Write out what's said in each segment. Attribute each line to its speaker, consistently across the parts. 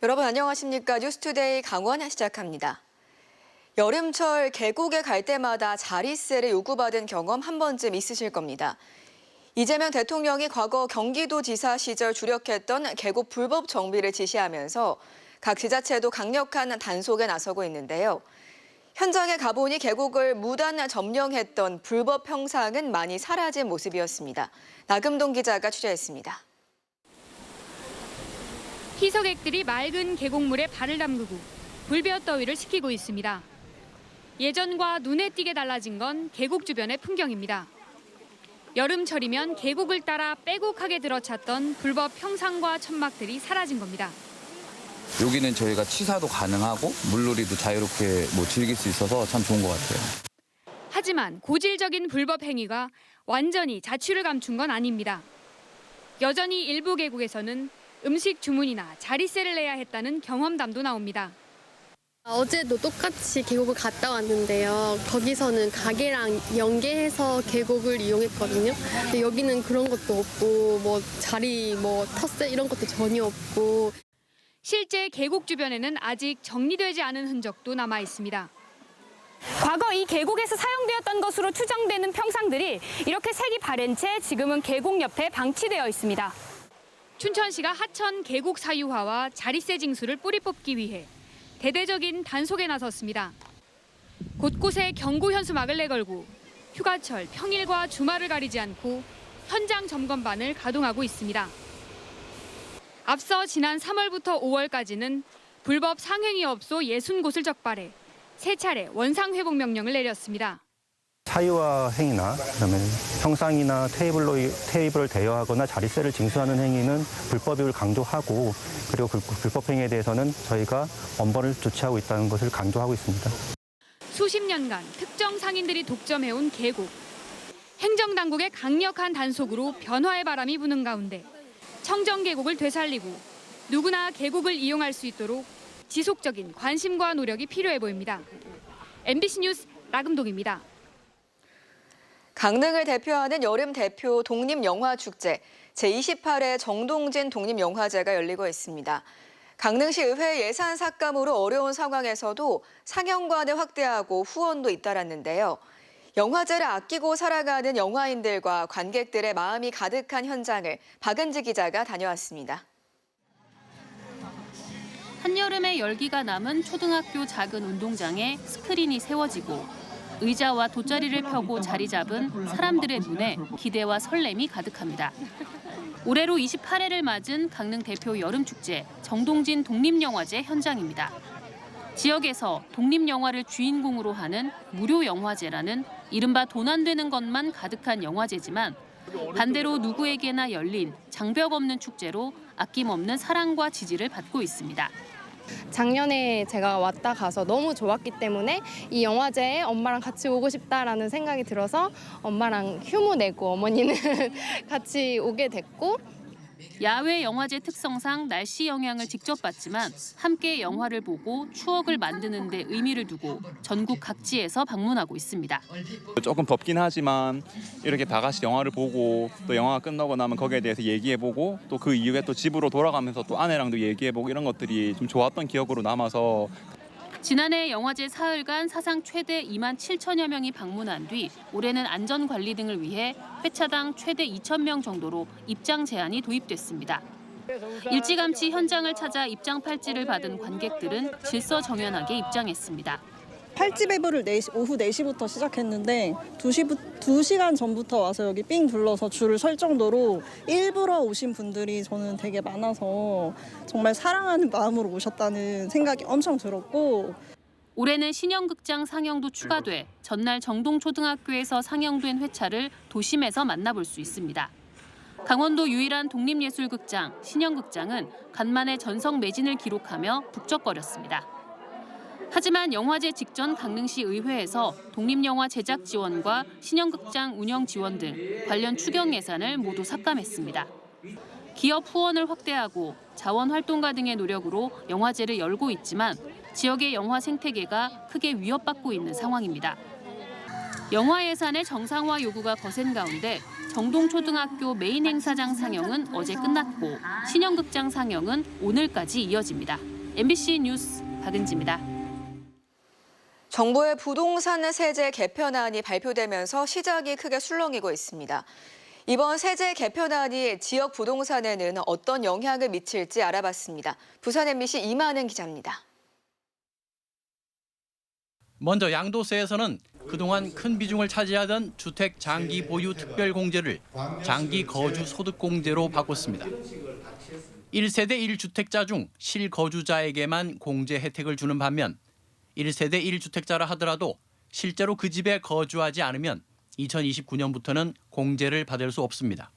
Speaker 1: 여러분 안녕하십니까? 뉴스투데이 강원 시작합니다. 여름철 계곡에 갈 때마다 자릿세를 요구받은 경험 한 번쯤 있으실 겁니다. 이재명 대통령이 과거 경기도지사 시절 주력했던 계곡 불법 정비를 지시하면서 각 지자체도 강력한 단속에 나서고 있는데요. 현장에 가보니 계곡을 무단 점령했던 불법 형상은 많이 사라진 모습이었습니다. 나금동 기자가 취재했습니다.
Speaker 2: 희석객들이 맑은 계곡물에 발을 담그고 불볕 더위를 식히고 있습니다. 예전과 눈에 띄게 달라진 건 계곡 주변의 풍경입니다. 여름철이면 계곡을 따라 빼곡하게 들어찼던 불법 형상과 천막들이 사라진 겁니다.
Speaker 3: 여기는 저희가 취사도 가능하고 물놀이도 자유롭게 즐길 수 있어서 참 좋은 것 같아요.
Speaker 2: 하지만 고질적인 불법 행위가 완전히 자취를 감춘 건 아닙니다. 여전히 일부 계곡에서는 음식 주문이나 자릿세를 내야 했다는 경험담도 나옵니다.
Speaker 4: 어제도 똑같이 계곡을 갔다 왔는데요. 거기서는 가게랑 연계해서 계곡을 이용했거든요. 근데 여기는 그런 것도 없고 자리 텃세 이런 것도 전혀 없고.
Speaker 2: 실제 계곡 주변에는 아직 정리되지 않은 흔적도 남아 있습니다. 과거 이 계곡에서 사용되었던 것으로 추정되는 평상들이 이렇게 색이 바랜 채 지금은 계곡 옆에 방치되어 있습니다. 춘천시가 하천 계곡 사유화와 자릿세 징수를 뿌리 뽑기 위해 대대적인 단속에 나섰습니다. 곳곳에 경고 현수막을 내걸고 휴가철, 평일과 주말을 가리지 않고 현장 점검반을 가동하고 있습니다. 앞서 지난 3월부터 5월까지는 불법 상행위 업소 60곳을 적발해 3차례 원상 회복 명령을 내렸습니다.
Speaker 5: 사유화 행위나 그다음에 형상이나 테이블을 대여하거나 자릿세를 징수하는 행위는 불법임을 강조하고, 그리고 불법 행위에 대해서는 저희가 엄벌을 조치하고 있다는 것을 강조하고 있습니다.
Speaker 2: 수십 년간 특정 상인들이 독점해온 계곡. 행정당국의 강력한 단속으로 변화의 바람이 부는 가운데 청정 계곡을 되살리고 누구나 계곡을 이용할 수 있도록 지속적인 관심과 노력이 필요해 보입니다. MBC 뉴스 나금동입니다.
Speaker 1: 강릉을 대표하는 여름 대표 독립영화축제 제28회 정동진 독립영화제가 열리고 있습니다. 강릉시 의회 예산 삭감으로 어려운 상황에서도 상영관을 확대하고 후원도 잇따랐는데요. 영화제를 아끼고 살아가는 영화인들과 관객들의 마음이 가득한 현장을 박은지 기자가 다녀왔습니다.
Speaker 6: 한여름의 열기가 남은 초등학교 작은 운동장에 스크린이 세워지고 의자와 돗자리를 펴고 자리 잡은 사람들의 눈에 기대와 설렘이 가득합니다. 올해로 28회를 맞은 강릉 대표 여름축제 정동진 독립영화제 현장입니다. 지역에서 독립영화를 주인공으로 하는 무료 영화제라는 이른바 돈 안 되는 것만 가득한 영화제지만 반대로 누구에게나 열린 장벽 없는 축제로 아낌없는 사랑과 지지를 받고 있습니다.
Speaker 4: 작년에 제가 왔다 가서 너무 좋았기 때문에 이 영화제에 엄마랑 같이 오고 싶다라는 생각이 들어서 엄마랑 휴무 내고 어머니는 같이 오게 됐고.
Speaker 6: 야외 영화제 특성상 날씨 영향을 직접 받지만 함께 영화를 보고 추억을 만드는 데 의미를 두고 전국 각지에서 방문하고 있습니다.
Speaker 7: 조금 덥긴 하지만 이렇게 다 같이 영화를 보고 또 영화가 끝나고 나면 거기에 대해서 얘기해보고 또 그 이후에 또 집으로 돌아가면서 또 아내랑도 얘기해보고 이런 것들이 좀 좋았던 기억으로 남아서.
Speaker 6: 지난해 영화제 사흘간 사상 최대 2만 7천여 명이 방문한 뒤 올해는 안전관리 등을 위해 회차당 최대 2천 명 정도로 입장 제한이 도입됐습니다. 일찌감치 현장을 찾아 입장 팔찌를 받은 관객들은 질서정연하게 입장했습니다.
Speaker 8: 팔찌 배부를 오후 4시부터 시작했는데 2시간 전부터 와서 여기 삥 둘러서 줄을 설 정도로 일부러 오신 분들이 저는 되게 많아서 정말 사랑하는 마음으로 오셨다는 생각이 엄청 들었고.
Speaker 6: 올해는 신형극장 상영도 추가돼 전날 정동초등학교에서 상영된 회차를 도심에서 만나볼 수 있습니다. 강원도 유일한 독립예술극장 신형극장은 간만에 전성 매진을 기록하며 북적거렸습니다. 하지만 영화제 직전 강릉시 의회에서 독립영화 제작 지원과 신형극장 운영 지원 등 관련 추경 예산을 모두 삭감했습니다. 기업 후원을 확대하고 자원활동가 등의 노력으로 영화제를 열고 있지만 지역의 영화 생태계가 크게 위협받고 있는 상황입니다. 영화 예산의 정상화 요구가 거센 가운데 정동초등학교 메인 행사장 상영은 어제 끝났고 신형극장 상영은 오늘까지 이어집니다. MBC 뉴스 박은지입니다.
Speaker 1: 정부의 부동산 세제 개편안이 발표되면서 시장이 크게 술렁이고 있습니다. 이번 세제 개편안이 지역 부동산에는 어떤 영향을 미칠지 알아봤습니다. 부산 MBC 이만은 기자입니다.
Speaker 9: 먼저 양도세에서는 그동안 큰 비중을 차지하던 주택 장기 보유 특별 공제를 장기 거주 소득 공제로 바꿨습니다. 1세대 1주택자 중 실거주자에게만 공제 혜택을 주는 반면 1세대 1주택자라 하더라도 실제로 그 집에 거주하지 않으면 2029년부터는 공제를 받을 수 없습니다.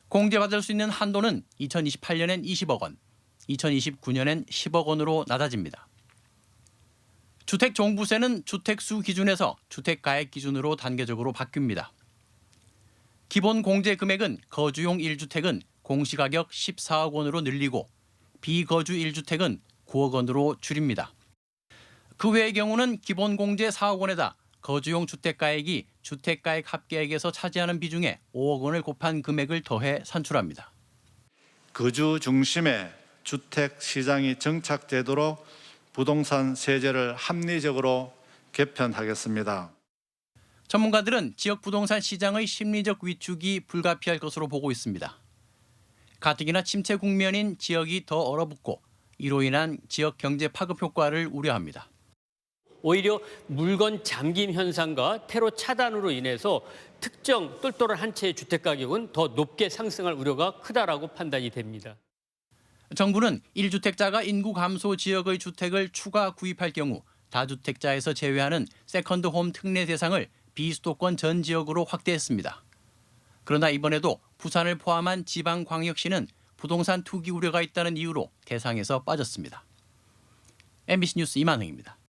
Speaker 9: 공제받을 수 있는 한도는 2028년엔 20억 원, 2029년엔 10억 원으로 낮아집니다. 주택 종부세는 주택수 기준에서 주택가액 기준으로 단계적으로 바뀝니다. 기본 공제 금액은 거주용 1주택은 공시가격 14억 원으로 늘리고 비거주 1주택은 9억 원으로 줄입니다. 그 외의 경우는 기본 공제 4억 원에다 거주용 주택가액이 주택가액 합계액에서 차지하는 비중에 5억 원을 곱한 금액을 더해 산출합니다.
Speaker 10: 거주 중심의 주택 시장이 정착되도록 부동산 세제를 합리적으로 개편하겠습니다.
Speaker 9: 전문가들은 지역 부동산 시장의 심리적 위축이 불가피할 것으로 보고 있습니다. 가뜩이나 침체 국면인 지역이 더 얼어붙고 이로 인한 지역 경제 파급 효과를 우려합니다.
Speaker 11: 오히려 물건 잠김 현상과 테러 차단으로 인해서 특정 똘똘한 한 채의 주택 가격은 더 높게 상승할 우려가 크다라고 판단이 됩니다.
Speaker 9: 정부는 1주택자가 인구 감소 지역의 주택을 추가 구입할 경우 다주택자에서 제외하는 세컨드홈 특례 대상을 비수도권 전 지역으로 확대했습니다. 그러나 이번에도 부산을 포함한 지방광역시는 부동산 투기 우려가 있다는 이유로 대상에서 빠졌습니다. MBC 뉴스 이만흥입니다.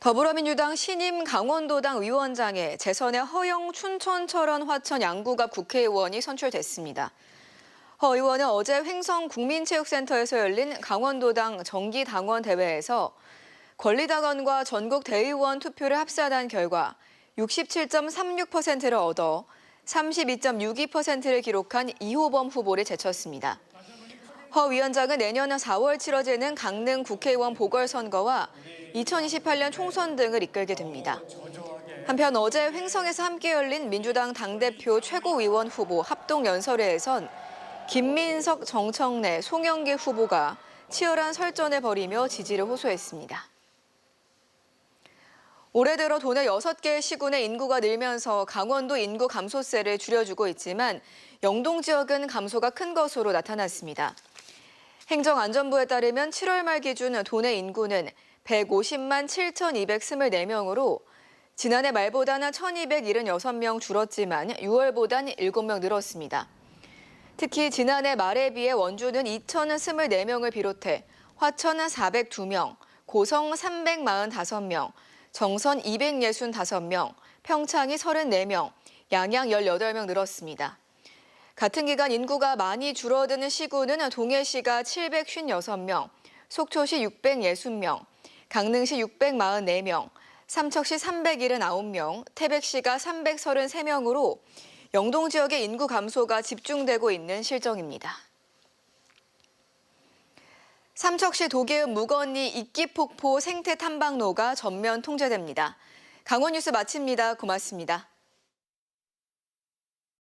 Speaker 1: 더불어민주당 신임 강원도당 위원장에 재선의 허영 춘천철원 화천 양구갑 국회의원이 선출됐습니다. 허 의원은 어제 횡성 국민체육센터에서 열린 강원도당 정기당원 대회에서 권리당원과 전국 대의원 투표를 합산한 결과 67.36%를 얻어 32.62%를 기록한 이호범 후보를 제쳤습니다. 허 위원장은 내년 4월 치러지는 강릉 국회의원 보궐선거와 2028년 총선 등을 이끌게 됩니다. 한편 어제 횡성에서 함께 열린 민주당 당대표 최고위원 후보 합동연설회에선 김민석, 정청래, 송영길 후보가 치열한 설전을 벌이며 지지를 호소했습니다. 올해 들어 도내 6개의 시군의 인구가 늘면서 강원도 인구 감소세를 줄여주고 있지만 영동 지역은 감소가 큰 것으로 나타났습니다. 행정안전부에 따르면 7월 말 기준 도내 인구는 150만 7,224명으로 지난해 말보다는 1,276명 줄었지만 6월보단 7명 늘었습니다. 특히 지난해 말에 비해 원주는 2,024명을 비롯해 화천은 402명, 고성 345명, 정선 265명, 평창이 34명, 양양 18명 늘었습니다. 같은 기간 인구가 많이 줄어드는 시군은 동해시가 756명, 속초시 660명, 강릉시 644명, 삼척시 379명, 태백시가 333명으로 영동 지역의 인구 감소가 집중되고 있는 실정입니다. 삼척시 도계읍 무건리 이끼폭포 생태 탐방로가 전면 통제됩니다. 강원 뉴스 마칩니다. 고맙습니다.